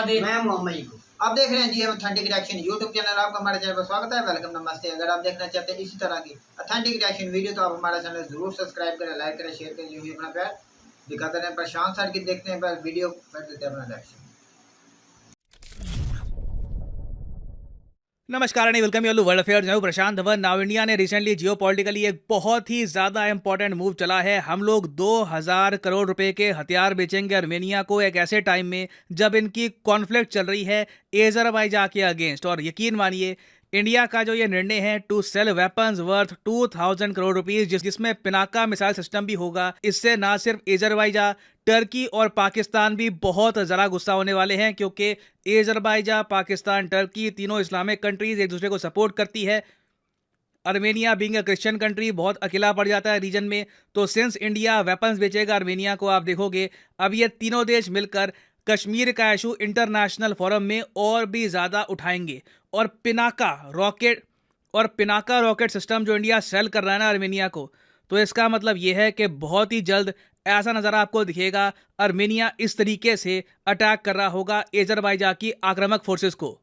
महादेव। मैं मोहम्मद को आप देख रहे हैं जी ऑथेंटिक रिएक्शन यूट्यूब चैनल। आपका हमारे चैनल पर स्वागत है। वेलकम, नमस्ते। अगर आप देखना चाहते हैं इसी तरह की ऑथेंटिक रिएक्शन वीडियो तो आप हमारा चैनल जरूर सब्सक्राइब करें, लाइक करें, शेयर करें। यूं ही अपना प्यार दिखाते रहें। प्रशांत सर की देखते हैं बस वीडियो कर देते हैं अपना रिएक्शन। नमस्कार and welcome you world affairs. मैं प्रशांत धवन। नाउ इंडिया ने रिसेंटली जियोपॉलिटिकली एक बहुत ही ज्यादा इंपॉर्टेंट मूव चला है। हम लोग 2000 करोड़ रुपए के हथियार बेचेंगे अर्मेनिया को एक ऐसे टाइम में जब इनकी कॉन्फ्लिक्ट चल रही है अजरबैजान के अगेंस्ट। और यकीन मानिए इंडिया का जो ये निर्णय है to sell weapons worth 2000 crore rupees जिसमें पिनाका मिसाइल सिस्टम भी होगा, इससे ना सिर्फ अजरबैजान, टर्की और पाकिस्तान भी बहुत ज़रा गुस्सा होने वाले हैं, क्योंकि अजरबैजान, पाकिस्तान, टर्की तीनों इस्लामिक कंट्रीज एक दूसरे को सपोर्ट करती है। Armenia being a Christian country बहुत अकेला पड़ जाता है रीजन में। तो सिंस इंडिया वेपन्स बेचेगा अर्मेनिया को, आप देखोगे अब ये तीनों देश मिलकर कश्मीर का इशू इंटरनेशनल फोरम में और भी ज़्यादा उठाएंगे। और पिनाका रॉकेट सिस्टम जो इंडिया सेल कर रहा है ना अर्मेनिया को, तो इसका मतलब ये है कि बहुत ही जल्द ऐसा नज़ारा आपको दिखेगा अर्मेनिया इस तरीके से अटैक कर रहा होगा अजरबैजान की आक्रामक फोर्सेस को।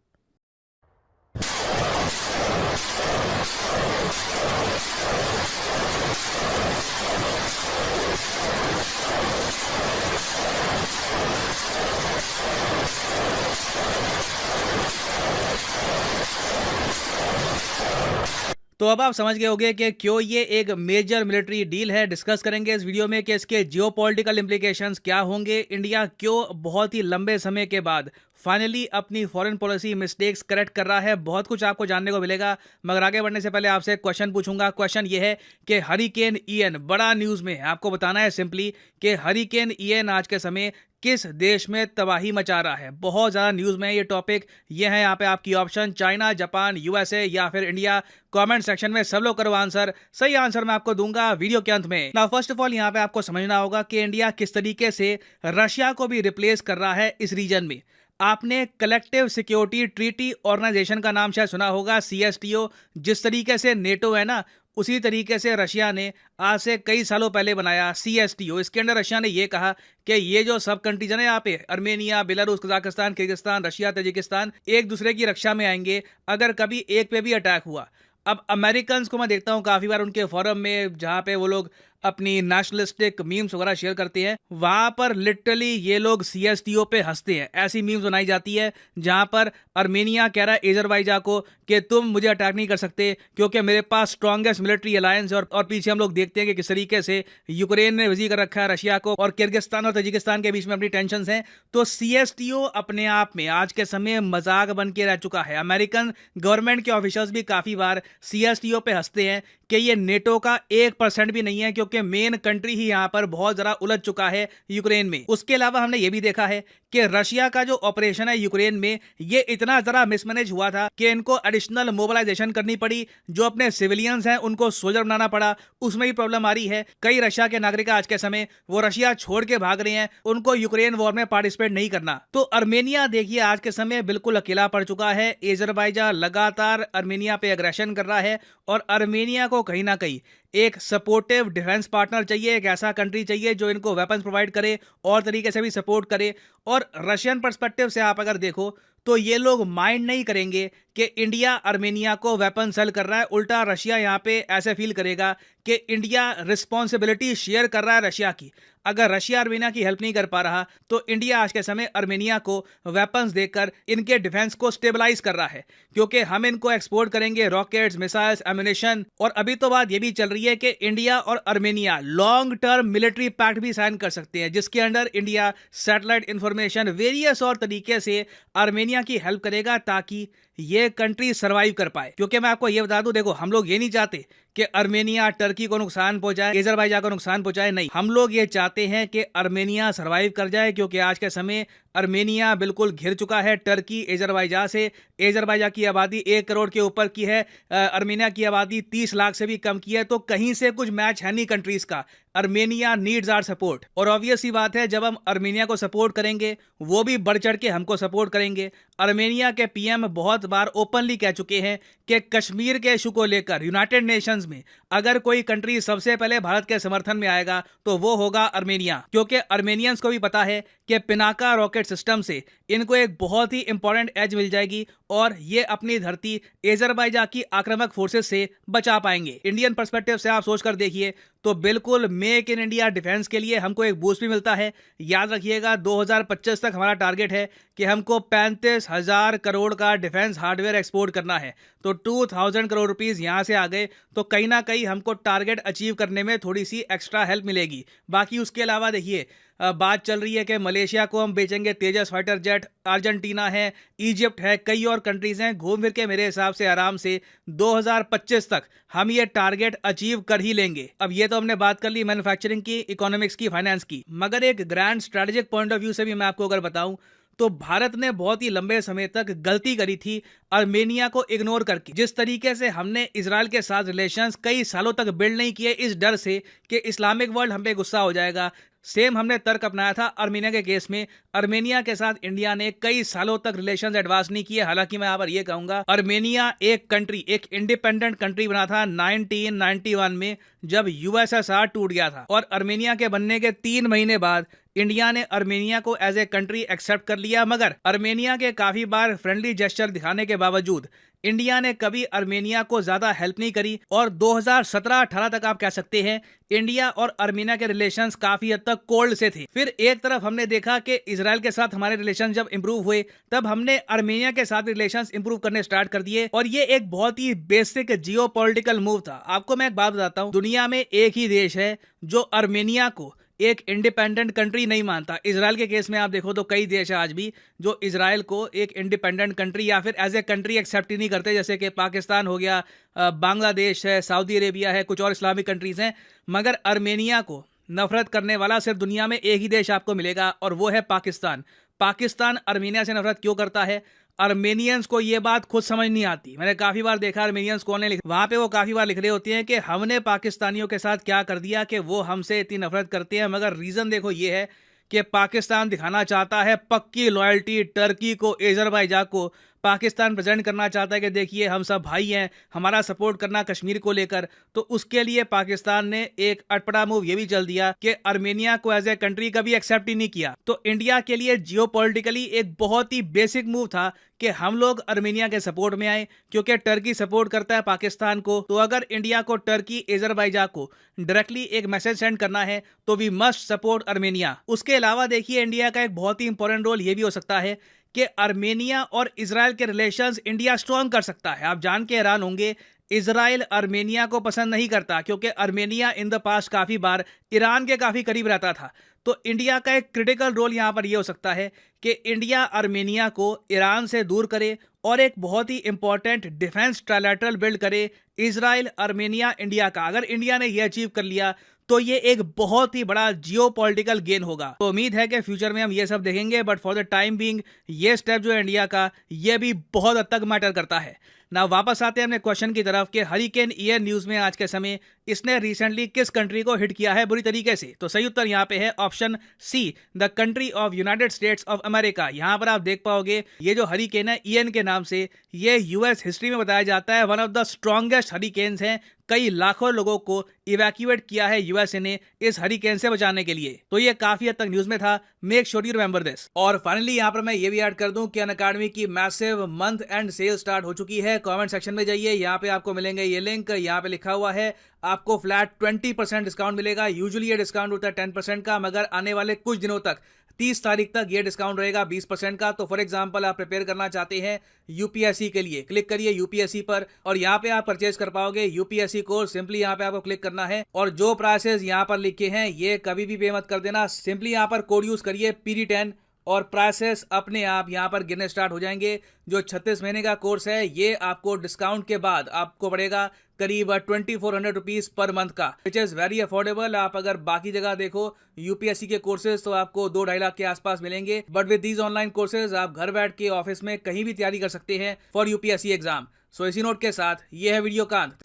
तो अब आप समझ गए होंगे कि क्यों ये एक मेजर मिलिट्री डील है। डिस्कस करेंगे इस वीडियो में कि इसके जियोपॉलिटिकल इंप्लीकेशंस क्या होंगे। इंडिया क्यों बहुत ही लंबे समय के बाद फाइनली अपनी फॉरेन पॉलिसी मिस्टेक्स करेक्ट कर रहा है। बहुत कुछ आपको जानने को मिलेगा, मगर आगे बढ़ने से पहले आपसे एक क्वेश्चन पूछूंगा। क्वेश्चन ये है कि हरिकेन ईएन बड़ा न्यूज़ में है। आपको बताना है सिंपली कि हरिकेन ईएन आज के समय किस देश में तबाही मचा रहा है। बहुत ज़्यादा न्यूज़ में ये टॉपिक। ये है यहाँ पे आपकी ऑप्शन, चाइना, जापान, यूएसए या फिर इंडिया। कमेंट सेक्शन में सब लोग करो आंसर। सही आंसर मैं आपको दूंगा वीडियो के अंत में। नाउ फर्स्ट ऑफ ऑल यहाँ पे आपको समझना होगा कि इंडिया किस तरीके से रशिया को भी रिप्लेस कर रहा है इस रीजन में। आपने कलेक्टिव सिक्योरिटी ट्रीटी ऑर्गेनाइजेशन का नाम शायद सुना होगा, CSTO। जिस तरीके से नेटो है ना, उसी तरीके से रशिया ने आज से कई सालों पहले बनाया CSTO। इसके अंदर रशिया ने यह कहा कि ये जो सब कंट्रीज है ना यहाँ पे, Armenia, Belarus, Kazakhstan, Kyrgyzstan, Russia, Tajikistan, एक दूसरे की रक्षा में आएंगे अगर कभी एक पे भी अटैक हुआ। अब अमेरिकन को मैं देखता हूँ काफ़ी बार उनके फोरम में जहाँ पे वो लोग अपनी नेशनलिस्टिक मीम्स वगैरह शेयर करते हैं, वहाँ पर लिटरली ये लोग CSTO पे हंसते हैं। ऐसी मीम्स बनाई जाती है जहाँ पर अर्मेनिया कह रहा है अजरबैजान को कि तुम मुझे अटैक नहीं कर सकते क्योंकि मेरे पास स्ट्रॉन्गेस्ट मिलिट्री अलायंस है। और पीछे हम लोग देखते हैं कि किस तरीके से यूक्रेन ने बिजी कर रखा है रशिया को, और किर्गिस्तान और तजिकिस्तान के बीच में अपनी टेंशन हैं। तो CSTO अपने आप में आज के समय मजाक बन के रह चुका है। अमेरिकन गवर्नमेंट के ऑफिशियल्स भी काफ़ी बार CSTO पे हंसते हैं कि ये नेटो का 1% भी नहीं है, क्योंकि मेन कंट्री ही यहाँ पर बहुत ज़रा उलझ चुका है यूक्रेन में। उसके अलावा हमने ये भी देखा है कि रशिया का जो ऑपरेशन है यूक्रेन में, ये इतना ज़रा मिसमैनेज हुआ था कि इनको एडिशनल मोबिलाइजेशन करनी पड़ी। जो अपने सिविलियंस हैं उनको सोल्जर बनाना पड़ा, उसमें भी प्रॉब्लम आ रही है। कई रशिया के नागरिक आज के समय वो रशिया छोड़ के भाग रहे हैं, उनको यूक्रेन वॉर में पार्टिसिपेट नहीं करना। तो अर्मेनिया देखिए आज के समय बिल्कुल अकेला पड़ चुका है। अजरबैजान लगातार अर्मेनिया पे एग्रेशन कर रहा है, और अर्मेनिया को कहीं ना कहीं एक सपोर्टिव डिफेंस पार्टनर चाहिए, एक ऐसा कंट्री चाहिए जो इनको वेपन्स प्रोवाइड करे और तरीके से भी सपोर्ट करे। और रशियन पर्सपेक्टिव से आप अगर देखो तो ये लोग माइंड नहीं करेंगे कि इंडिया अर्मेनिया को वेपन सेल कर रहा है। उल्टा रशिया यहाँ पे ऐसे फील करेगा कि इंडिया रिस्पॉन्सिबिलिटी शेयर कर रहा है रशिया की। अगर रशिया अर्मेनिया की हेल्प नहीं कर पा रहा तो इंडिया आज के समय अर्मेनिया को वेपन्स देकर इनके डिफेंस को स्टेबलाइज कर रहा है, क्योंकि हम इनको एक्सपोर्ट करेंगे रॉकेट्स, मिसाइल्स, एम्युनिशन। और अभी तो बात ये भी चल रही है कि इंडिया और Armenia long term military pact भी साइन कर सकते हैं, जिसके under India satellite information, various और तरीके से अर्मेनिया की हेल्प करेगा ताकि ये कंट्री सरवाइव कर पाए। क्योंकि मैं आपको ये बता दूं, देखो हम लोग ये नहीं चाहते कि अर्मेनिया टर्की को नुकसान पहुंचाए, अजरबैजान को नुकसान पहुंचाए, नहीं। हम लोग ये चाहते हैं कि अर्मेनिया सरवाइव कर जाए, क्योंकि आज के समय अर्मेनिया बिल्कुल घिर चुका है टर्की अजरबैजान से। अजरबैजान की आबादी 1 करोड़ के ऊपर की है, अर्मेनिया की आबादी 30 लाख से भी कम की है। तो कहीं से कुछ मैच है नहीं कंट्रीज का। अर्मेनिया नीड्स आर सपोर्ट, और ऑब्वियस ही बात है जब हम अर्मेनिया को सपोर्ट करेंगे वो भी बढ़ चढ़ के हमको सपोर्ट करेंगे। अर्मेनिया के PM बहुत बार ओपनली कह चुके हैं कि कश्मीर के इशू को लेकर यूनाइटेड नेशंस में अगर कोई कंट्री सबसे पहले भारत के समर्थन में आएगा तो वो होगा अर्मेनिया, क्योंकि अर्मेनियंस को भी पता है कि पिनाका रॉकेट सिस्टम से इनको एक बहुत ही इंपॉर्टेंट एज मिल जाएगी और ये अपनी धरती अजरबैजान की आक्रामक फोर्सेस से बचा पाएंगे। इंडियन पर्सपेक्टिव से आप सोचकर देखिए तो बिल्कुल मेक इन इंडिया डिफेंस के लिए हमको एक बूस्ट भी मिलता है। याद रखिएगा 2025 तक हमारा टारगेट है कि हमको 35,000 करोड़ का डिफेंस हार्डवेयर एक्सपोर्ट करना है। तो 2,000 करोड़ रुपीस यहाँ से आ गए तो कहीं ना कहीं हमको टारगेट अचीव करने में थोड़ी सी एक्स्ट्रा हेल्प मिलेगी। बाकी उसके अलावा देखिए बात चल रही है कि मलेशिया को हम बेचेंगे तेजस फाइटर जेट, अर्जेंटीना है, इजिप्ट है, कई और कंट्रीज हैं। घूम फिर के मेरे हिसाब से आराम से 2025 तक हम ये टारगेट अचीव कर ही लेंगे। अब ये तो हमने बात कर ली मैन्युफैक्चरिंग की, इकोनॉमिक्स की, फाइनेंस की, मगर एक grand strategic point of view से भी मैं आपको अगर बताऊं तो भारत ने बहुत ही लंबे समय तक गलती करी थी आर्मेनिया को इग्नोर करके। जिस तरीके से हमने इजराइल के साथ रिलेशंस कई सालों तक बिल्ड नहीं किए इस डर से कि इस्लामिक वर्ल्ड हम पे गुस्सा हो जाएगा, सेम हमने तर्क अपनाया था आर्मेनिया के केस में। आर्मेनिया के साथ इंडिया ने कई सालों तक रिलेशंस एडवांस नहीं किए। हालांकि मैं यहाँ पर यह कहूंगा आर्मेनिया एक कंट्री, एक इंडिपेंडेंट कंट्री बना था 1991 में जब यूएसएसआर टूट गया था और आर्मेनिया के बनने के 3 महीने बाद इंडिया ने आर्मेनिया को एज ए कंट्री एक्सेप्ट कर लिया। मगर आर्मेनिया के काफी बार फ्रेंडली जेस्चर दिखाने के बावजूद इंडिया ने कभी आर्मेनिया को ज्यादा हेल्प नहीं करी और 2017-18 तक आप कह सकते हैं इंडिया और आर्मेनिया के रिलेशंस काफी हद तक कोल्ड से थे। फिर एक तरफ हमने देखा कि इजराइल के साथ हमारे रिलेशन जब इंप्रूव हुए तब हमने आर्मेनिया के साथ रिलेशंस इंप्रूव करने स्टार्ट कर दिए और ये एक बहुत ही बेसिक जियोपॉलिटिकल मूव था। आपको मैं एक बात बताता हूँ, दुनिया में एक ही देश है जो आर्मेनिया को एक इंडिपेंडेंट कंट्री नहीं मानता। इजराइल के केस में आप देखो तो कई देश है आज भी जो इजराइल को एक इंडिपेंडेंट कंट्री या फिर एज ए कंट्री एक्सेप्ट ही नहीं करते, जैसे कि पाकिस्तान हो गया, बांग्लादेश है, सऊदी अरेबिया है, कुछ और इस्लामिक कंट्रीज हैं। मगर आर्मेनिया को नफरत करने वाला सिर्फ दुनिया में एक ही देश आपको मिलेगा और वो है पाकिस्तान। पाकिस्तान आर्मेनिया से नफरत क्यों करता है? आर्मेनियंस को ये बात खुद समझ नहीं आती। मैंने काफी बार देखा आर्मेनियंस कौन है वहां पे वो काफी बार लिख रहे होते हैं कि हमने पाकिस्तानियों के साथ क्या कर दिया कि वो हमसे इतनी नफरत करते हैं। मगर रीजन देखो ये है कि पाकिस्तान दिखाना चाहता है पक्की लॉयल्टी टर्की को, अजरबैजान को। पाकिस्तान प्रेजेंट करना चाहता है कि देखिए हम सब भाई हैं, हमारा सपोर्ट करना कश्मीर को लेकर। तो उसके लिए पाकिस्तान ने एक अटपटा मूव ये भी चल दिया कि आर्मेनिया को एज ए कंट्री कभी एक्सेप्ट ही नहीं किया। तो इंडिया के लिए जियोपॉलिटिकली एक बहुत ही बेसिक मूव था कि हम लोग आर्मेनिया के सपोर्ट में आए क्योंकि टर्की सपोर्ट करता है पाकिस्तान को। तो अगर इंडिया को टर्की, अजरबैजान को डायरेक्टली एक मैसेज सेंड करना है तो वी मस्ट सपोर्ट आर्मेनिया। उसके अलावा देखिए इंडिया का एक बहुत ही इंपॉर्टेंट रोल ये भी हो सकता है कि आर्मेनिया और इजराइल के रिलेशंस इंडिया स्ट्रॉन्ग कर सकता है। आप जान के हैरान होंगे इजराइल आर्मेनिया को पसंद नहीं करता क्योंकि आर्मेनिया इन द पास्ट काफी बार ईरान के काफी करीब रहता था। तो इंडिया का एक क्रिटिकल रोल यहां पर यह हो सकता है कि इंडिया आर्मेनिया को ईरान से दूर करे और एक बहुत ही इंपॉर्टेंट डिफेंस ट्रायलैटरल बिल्ड करे इजराइल, आर्मेनिया, इंडिया का। अगर इंडिया ने यह अचीव कर लिया तो ये एक बहुत ही बड़ा जियोपॉलिटिकल गेन होगा। तो उम्मीद है कि फ्यूचर में हम ये सब देखेंगे, but for the time being ये स्टेप जो है इंडिया का, ये भी बहुत हद तक मैटर करता है ना। वापस आते हैं अपने क्वेश्चन की तरफ कि हरिकेन ईयर न्यूज में आज के समय इसने रिसेंटली किस कंट्री को हिट किया है बुरी तरीके से? तो सही उत्तर यहाँ पे है option C, the country of United States of America. यहाँ पर आप देख पाओगे ये जो हरिकेन है ईएन के नाम से, ये यूएस हिस्ट्री में बताया जाता है one of the strongest hurricanes हैं। कई लाखों लोगों को इवैक्यूएट किया है यूएसए ने इस हरिकेन से बचाने के लिए। तो ये काफी हद तक न्यूज में था। Make sure you remember this. और फाइनली यहाँ पर मैं ये भी ऐड कर दूं कि अनअकैडमी की massive month and cell start हो चुकी है। कमेंट सेक्शन में जाइए, यहाँ पे आपको मिलेंगे ये लिंक। यहाँ पे लिखा हुआ है आपको फ्लैट 20% डिस्काउंट मिलेगा। यूजुअली ये डिस्काउंट होता है 10% का, मगर आने वाले कुछ दिनों तक 30 तारीख तक ये डिस्काउंट रहेगा 20% का। तो फॉर एग्जांपल आप प्रिपेयर करना चाहते हैं यूपीएससी के लिए, क्लिक करिए यूपीएससी पर और यहाँ पे आप परचेज कर पाओगे यूपीएससी कोर्स। सिंपली यहाँ पे आपको क्लिक करना है और जो प्राइसेस यहाँ पर लिखे हैं ये कभी भी पे मत कर देना। सिंपली यहाँ पर कोड यूज करिए PD10 और प्राइसेस अपने आप यहाँ पर गिरने स्टार्ट हो जाएंगे। जो 36 महीने का कोर्स है ये आपको डिस्काउंट के बाद आपको पड़ेगा करीब 2400 रुपीज पर मंथ का, विच इज वेरी अफोर्डेबल। आप अगर बाकी जगह देखो यूपीएससी के कोर्सेज तो आपको 2-2.5 लाख के आसपास मिलेंगे, but with these online courses आप घर बैठ के ऑफिस में कहीं भी तैयारी कर सकते हैं फॉर यूपीएससी एग्जाम। सो इसी नोट के साथ ये है वीडियो का अंत।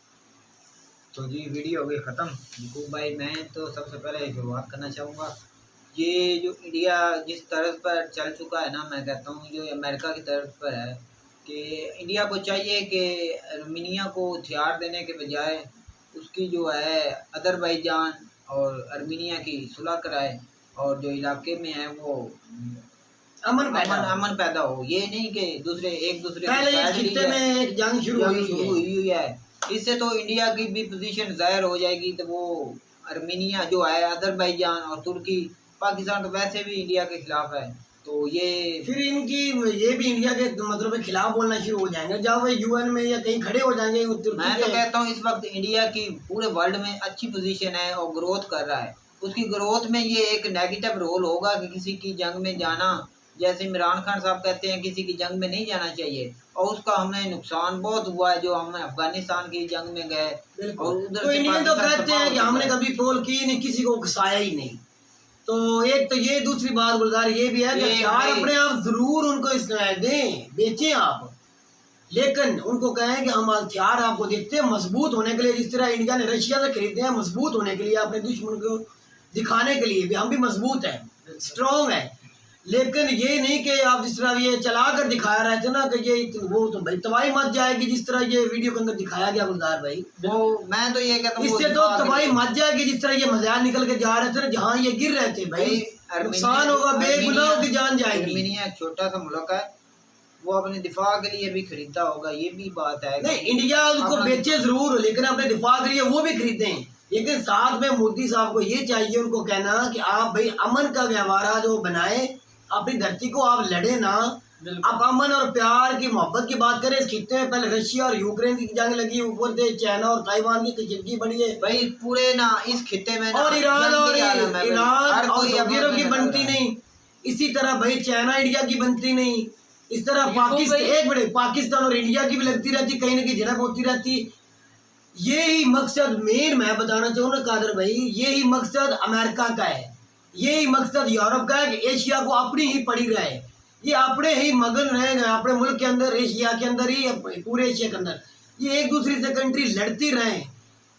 तो जी वीडियो हो गई ख़त्म। यकूब भाई मैं तो सबसे पहले शुरुआत करना चाहूँगा, ये जो इंडिया जिस तरफ पर चल चुका है ना, मैं कहता हूँ जो अमेरिका की तरफ पर है कि इंडिया को चाहिए कि आर्मेनिया को हथियार देने के बजाय उसकी जो है अजरबैजान और आर्मेनिया की सुलह कराए और जो इलाके में है वो अमन पैदा हो। ये नहीं कि दूसरे एक दूसरे पहले इस खित्ते में एक जंग शुरू हुई है। इससे तो इंडिया की भी पोजीशन जाहिर हो जाएगी। तो वो आर्मीनिया जो है, अजरबैजान और तुर्की, पाकिस्तान तो वैसे भी इंडिया के खिलाफ है, तो ये फिर इनकी ये भी इंडिया के मतलब खिलाफ बोलना शुरू हो जाएंगे जब वो यूएन में या कहीं खड़े हो जाएंगे। मैं तो कहता हूँ इस वक्त इंडिया की पूरे वर्ल्ड में अच्छी पोजीशन है और ग्रोथ कर रहा है। उसकी ग्रोथ में ये एक नेगेटिव रोल होगा कि किसी की जंग में जाना, जैसे इमरान खान साहब कहते हैं किसी की जंग में नहीं जाना चाहिए, और उसका हमें नुकसान बहुत हुआ है जो हम अफगानिस्तान की जंग में गए। और उधर तो इंडिया तो कहते हैं कि हमने कभी पोल की नहीं, किसी को उकसाया ही नहीं। तो एक तो ये, दूसरी बात गुलजार ये भी है कि हथियार अपने आप जरूर उनको दें, बेचें आप, लेकिन उनको कहें कि हम हथियार आपको देते हैं मजबूत होने के लिए, जिस तरह इंडिया ने रशिया से खरीदे हैं मजबूत होने के लिए, अपने दुश्मन को दिखाने के लिए भी हम भी मजबूत हैं, स्ट्रॉन्ग है। लेकिन ये नहीं कि आप जिस तरह ये चला कर दिखाया रहे थे ना कि ये वो तो भाई तबाही मच जाएगी, जिस तरह ये वीडियो के अंदर दिखाया गया गुलजार भाई, वो मैं तो ये कहता हूँ इससे तो तबाही मच जाएगी। जिस तरह ये मजाक निकल के जा रहे थे ना, जहाँ ये गिर रहे थे भाई, नुकसान होगा, बेगुनाहों की जान जाएगी। आर्मीनिया एक छोटा सा मुल्क है, वो अपने दिफा के लिए भी खरीदा होगा, ये भी बात है। नहीं, इंडिया उनको बेचे जरूर, लेकिन अपने दिफा के लिए वो भी खरीदें। लेकिन साथ में मोदी साहब को ये चाहिए, उनको कहना कि आप भाई अमन का व्यवहार जो बनाए, अपनी धरती को आप लड़े ना, आप अमन और प्यार की मोहब्बत की बात करें। इस खित्ते में पहले रशिया और यूक्रेन की जंग लगी, ऊपर से चाइना और ताइवान की कशीदगी बनी है भाई पूरे ना इस खित्ते में, और ईरान और सऊदी अरब की बनती नहीं, इसी तरह भाई चाइना इंडिया की बनती नहीं, इस तरह पाकिस्तान, एक बड़े पाकिस्तान और इंडिया की भी लगती रहती, कहीं ना कहीं झड़प होती रहती। यही मकसद मेन मैं बताना चाहूँ ना कादर भाई, यही मकसद अमेरिका का है, यही मकसद यूरोप का है कि एशिया को अपनी ही पड़ी रहे, ये अपने ही मगन रहे अपने मुल्क के अंदर, एशिया के अंदर ही, पूरे एशिया के अंदर ये एक दूसरे से कंट्री लड़ती रहे,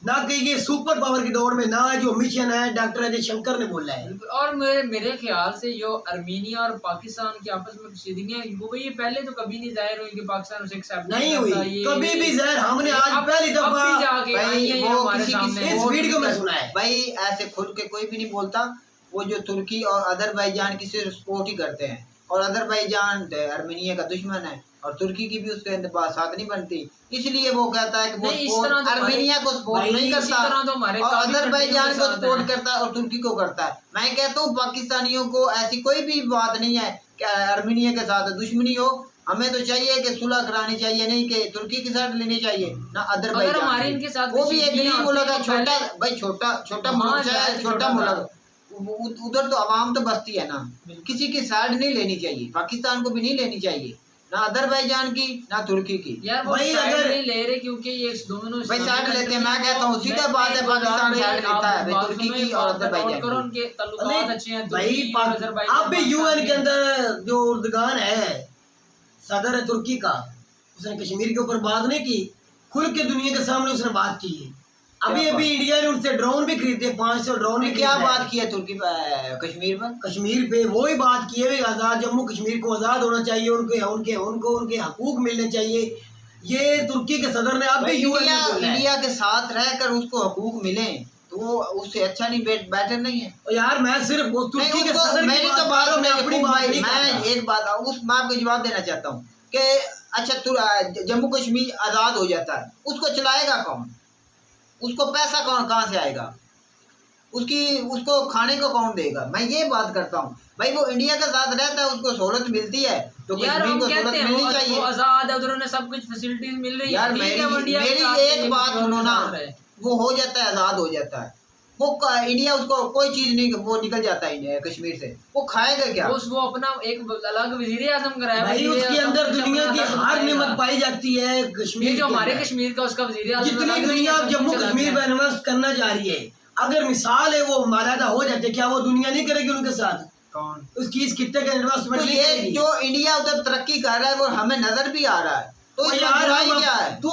ना कि ये सुपर पावर की दौड़ में, ना जो मिशन है डॉक्टर अजय शंकर ने बोला है। और मेरे ख्याल से जो आर्मीनिया और पाकिस्तान की आपस में कशीदगियां, वो ये पहले तो कभी नहीं जाहिर हुई कि पाकिस्तान उसे एक्सेप्ट नहीं हुई, कभी भी जाहिर हमने आज पहली दफा इस वीडियो में सुना है। भाई ऐसे खुद के कोई भी नहीं बोलता, वो जो तुर्की और अजरबैजान की सिर्फ सपोर्ट ही करते हैं, और अजरबैजान आर्मीनिया का दुश्मन है, और तुर्की की भी उसके बात साथ नहीं बनती, इसलिए वो कहता है कि वो आर्मीनिया को सपोर्ट नहीं करता और अजरबैजान को सपोर्ट करता है और तुर्की को करता है। मैं कहता हूँ पाकिस्तानियों को ऐसी कोई भी बात नहीं है कि आर्मीनिया के साथ दुश्मनी हो, हमें तो चाहिए कि सुलह करानी चाहिए, नहीं कि तुर्की की साइड लेनी चाहिए ना अजरबैजान। वो भी एक गरीब मुल्क है, छोटा भाई, छोटा मुल्क है, छोटा मुल्क, उधर तो आवाम तो बसती है ना, किसी की साइड नहीं लेनी चाहिए, पाकिस्तान को भी नहीं लेनी चाहिए, ना अजरबैजान की ना तुर्की की। यार भाई अगर नहीं ले रहे क्योंकि ये दोनों भाई साइड लेते हैं, मैं कहता हूँ सीधा बात है, पाकिस्तान साइड लेता है तुर्की की और अजरबैजान की। उनके ताल्लुकात अच्छे हैं भाई, अब भी यूएन के अंदर जो उर्दगान है, सदर है तुर्की का, उसने कश्मीर के ऊपर बात नहीं की, खुल के दुनिया के सामने उसने बात की है। अभी इंडिया ने उनसे ड्रोन भी खरीदे, 500 ड्रोन भी। क्या बात की है तुर्की कश्मीर पर? कश्मीर पे वही बात की है, आजाद जम्मू कश्मीर को आजाद होना चाहिए, उनके हकूक मिलने चाहिए। ये तुर्की के सदर ने अब भी इंडिया के साथ रहकर उसको हकूक मिले तो वो उससे अच्छा नहीं, बेटर नहीं है यार। मैं सिर्फ तुर्की के सदर मेरी तो बात मैं एक बात उस मैं आपको जवाब देना चाहता हूँ कि अच्छा जम्मू कश्मीर आजाद हो जाता है, उसको चलाएगा कौन? उसको पैसा कहाँ से आएगा? उसको खाने को कौन देगा? मैं ये बात करता हूँ भाई, वो इंडिया के साथ रहता है, उसको सहूलत मिलती है तो कश्मीर को सहूलत मिलनी चाहिए। आजाद है, उन्होंने सब कुछ फैसिलिटीज मिल रही है। यार मेरी एक बात सुनो ना, वो हो जाता है, आजाद हो जाता है, वो इंडिया उसको कोई चीज नहीं, वो निकल जाता है कश्मीर से, वो खाएगा क्या? वो अपना एक अलग वजीर आजम कराया भाई, उसके अंदर दुनिया की हर नियमत पाई जाती है। कश्मीर जो हमारे कश्मीर का उसका वजीर आजम, जितनी दुनिया जम्मू कश्मीर में इन्वेस्ट करना चाह रही है, अगर मिसाल है वो मालादा हो जाते, क्या वो दुनिया नहीं करेगी उनके साथ? कौन? उसकी इस खित्ते का इन्वेस्टमेंट तो ये जो इंडिया उधर तरक्की कर रहा है वो हमें नजर भी आ रहा है, तो यार क्या है? तू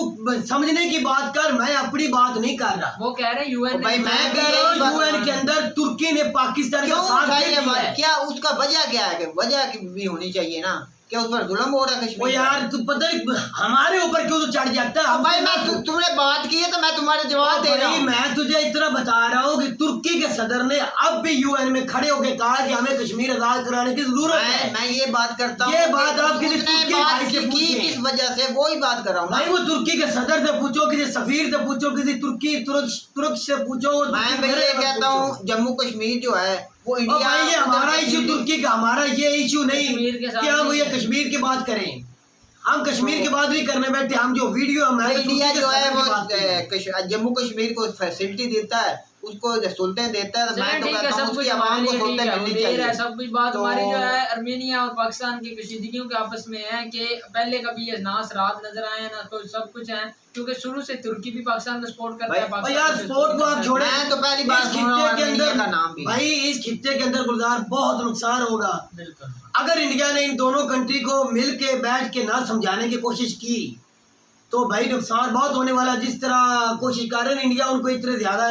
समझने की बात कर, मैं अपनी बात नहीं कर रहा। वो कह रहे हैं यूएन, भाई मैं कह रहा हूँ यूएन के अंदर तुर्की ने पाकिस्तान का साथ दिया। क्या उसका वजह क्या है? वजह भी होनी चाहिए ना क्या उस पर जुल्म हो रहा है वो कश्मीर? यार तू पता है हमारे ऊपर क्यों तो चढ़ जाता है? अब भाई मैं तुमने बात की है तो मैं तुम्हारे जवाब दे रहा भाई हूँ। मैं तुझे इतना बता रहा हूँ कि तुर्की के सदर ने अब भी यूएन में खड़े होकर कहा कि हमें कश्मीर आजाद कराने की जरूरत है। मैं ये बात करता हूँ, ये बात आप किसी उसने तुर्की बात भाई से की पूछे। किस वजह से, वो ही बात कर रहा हूँ भाई वो तुर्की के सदर से पूछो, किसी सफीर से पूछो, किसी तुर्क से पूछो। मैं भाई ये कहता हूँ जम्मू कश्मीर जो है वो इंडिया, भाई ये हमारा इशू तुर्की का, हमारा ये इशू नहीं कश्मीर के साथ कि हम ये कश्मीर की बात करें। हम कश्मीर की बात भी करने बैठे, हम जो वीडियो इंडिया जो है वो जम्मू कश्मीर को फैसिलिटी देता है, उसको सुल्तान देता है, तो मैं तो कहता हूँ उसकी आवाम को सुल्तान मिलनी चाहिए। सब कुछ बात हमारी जो है अर्मेनिया और पाकिस्तान की कशीदगियों के आपस में है कि पहले कभी ये ना रात नजर आए ना तो सब कुछ है, क्योंकि शुरू से तुर्की भी पाकिस्तान को सपोर्ट करता है। भाई यार स्पोर्ट को आप छोड़े, मैं तो पहली बार इस खित्ते के अंदर का नाम भी भाई इस खित्ते के अंदर गुलजार बहुत नुकसान होगा बिल्कुल। अगर इंडिया ने इन दोनों कंट्री को मिल के बैठ के ना समझाने की कोशिश की तो भाई नुकसान बहुत होने वाला। जिस तरह कोशिश कर रहे हैं इंडिया उनको इतने ज्यादा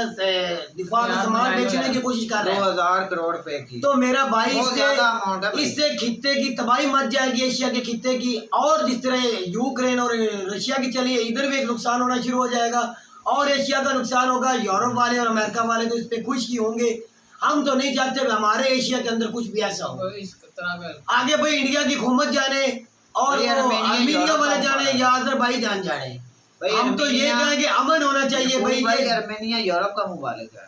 दिफा का सामान बेचने की कोशिश कर रहे हैं 2000 करोड़ रुपए की, तो मेरा भाई बहुत ज्यादा amount है भाई। इससे खित्ते की तबाही मच जाएगी, एशिया के खित्ते की। और जिस तरह यूक्रेन और रशिया की चली है, इधर भी एक नुकसान होना शुरू हो जाएगा और एशिया का नुकसान होगा। यूरोप वाले और अमेरिका वाले तो इस पे खुश ही होंगे। हम तो नहीं चाहते हमारे एशिया के अंदर कुछ भी ऐसा हो। इस तरह का आगे भाई इंडिया की हुकूमत जाने और आर्मीनिया वाले जाने या अजरबैजान जाने, हम तो ये कहें कि अमन होना चाहिए भाई। आर्मेनिया यूरोप का मुबालिक है।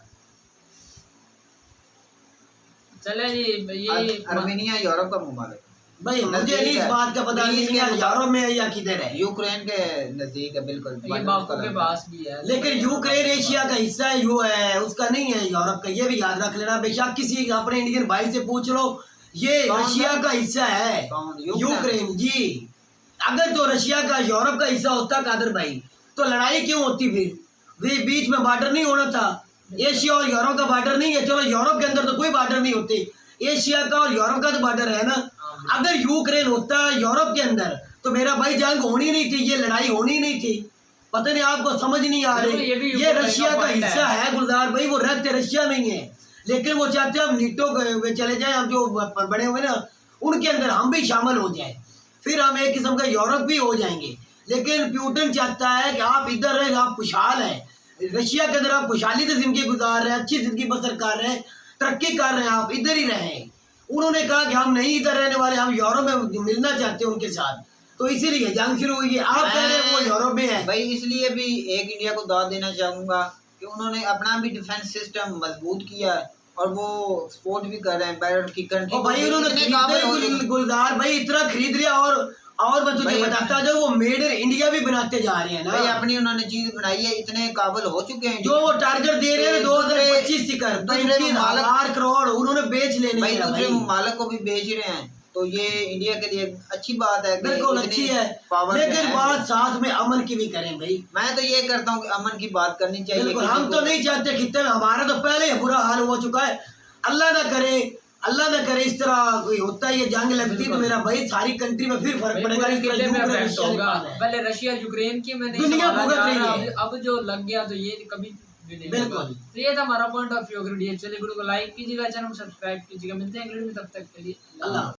चले जी ये आर्मेनिया यूरोप का मुबालिक भाई मुझे नहीं इस बात का पता नहीं है यूरोप में है या किधर है। यूक्रेन के नजदीक है बिल्कुल, ये बाकू के पास भी है, लेकिन यूक्रेन एशिया का हिस्सा है, यू है उसका नहीं है यूरोप का। ये भी याद रख लेना, बेशक किसी अपने इंडियन भाई से पूछ लो, ये रशिया का हिस्सा है यूक्रेन जी। अगर तो रशिया का यूरोप का हिस्सा होता कादर भाई तो लड़ाई क्यों होती? फिर बीच में बॉर्डर नहीं होना था। एशिया और यूरोप का बॉर्डर नहीं है, चलो यूरोप के अंदर तो कोई बॉर्डर नहीं होते, एशिया का और यूरोप का तो बॉर्डर है ना। अगर यूक्रेन होता यूरोप के अंदर तो मेरा भाई जंग होनी नहीं थी, ये लड़ाई होनी नहीं थी। पता नहीं आपको समझ नहीं आ रही, ये रशिया का हिस्सा है गुलजार भाई, वो रहते रशिया में ही है, लेकिन वो चाहते हैं हम नीटो में चले जाएं, हम जो बड़े हुए ना उनके अंदर हम भी शामिल हो जाएं, फिर हम एक किस्म का यूरोप भी हो जाएंगे। लेकिन प्यूटन चाहता है कि आप इधर रहे, आप खुशहाल हैं, रशिया के अंदर आप खुशहाली से जिंदगी गुजार रहे हैं, अच्छी जिंदगी बसर कर रहे हैं, तरक्की कर रहे हैं, आप इधर ही रहें। उन्होंने कहा कि हम नहीं इधर रहने वाले, हम यूरोप में मिलना चाहते हैं उनके साथ, तो इसीलिए जंग शुरू हुई है। आप कह रहे हैं वो यूरोप में है भाई, इसलिए भी एक इंडिया को दाद देना चाहूंगा कि उन्होंने अपना भी डिफेंस सिस्टम मजबूत किया है और वो एक्सपोर्ट भी कर रहे हैं बाहर की कंट्री। भाई उन्होंने गुलजार भाई इतना खरीद लिया और मैं तुझे बताता जो वो मेड इन इंडिया भी बनाते जा रहे हैं ना भाई, अपनी उन्होंने चीज बनाई है, इतने काबिल हो चुके हैं जो वो टारगेट दे रहे हैं 2025 तक 3,000 करोड़ उन्होंने बेच लेने भाई, दूसरे ममालिक को भी बेच रहे हैं, तो ये इंडिया के लिए अच्छी बात है, बिल्कुल अच्छी है। लेकिन बात साथ में अमन की भी करें भाई। मैं तो ये करता हूँ कि अमन की बात करनी चाहिए। हम तो नहीं चाहते खित्ते में, हमारा तो पहले ही बुरा हाल हो चुका है। अल्लाह ना करे इस तरह कोई होता है, ये जंग लगती तो मेरा भाई सारी कंट्री में फिर फर्क पड़ेगा। पहले रशिया यूक्रेन की में दुनिया भुगत रही है, अब जो लग गया तो ये कभी बिल्कुल। तो ये था हमारा पॉइंट ऑफ व्यू। अगर वीडियो चलिए वीडियो को लाइक कीजिएगा, चैनल को सब्सक्राइब कीजिएगा। मिलते हैं अगले वीडियो में, तब तक के लिए अल्लाह।